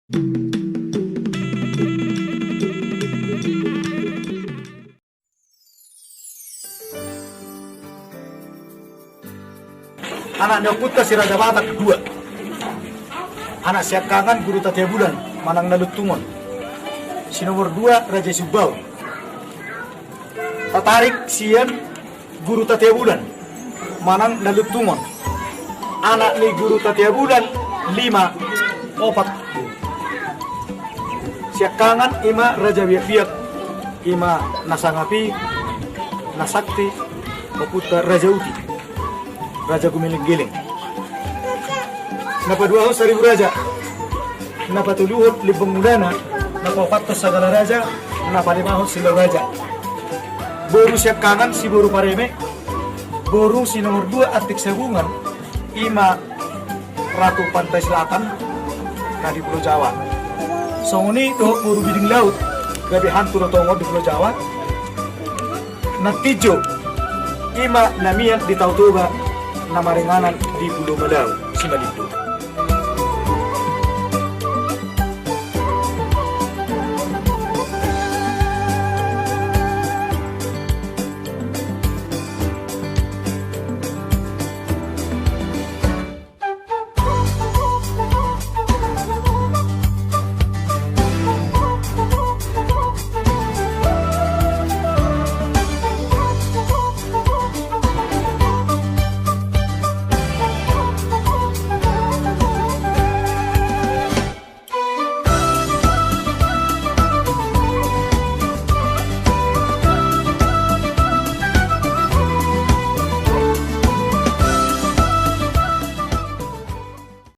Anak Nyokuta si Raja Batak kedua. Anak Siakangan Guru Tatia Bulan Manang Nalutungon. Si nomor 2 Raja Subau. Tatarik Sian Guru Tatia Bulan Manang Nalutungon. Anak ni Guru Tatia Bulan 5 opat. Siakangan ima Raja Biak-biak, ima Nasangapi, Nasakti, Maputa Raja Uti, Raja Gumiling-giling. Napa 2 seribu raja, napa 7 libang mudana, napa 4 sagala raja, napa 5 silau raja. Boru Siakangan si Boru Pareme, Boru si nomor 2 Atik Segungan, ima Ratu Pantai Selatan, Kadi Pulau Jawa. Songoni do Boru Biding Laut, gabi hantu rotongo di Pulau Jawa. Natijo, ima Namiak di Tautoba, Namarenganan di Pulau Madau, Simalindo.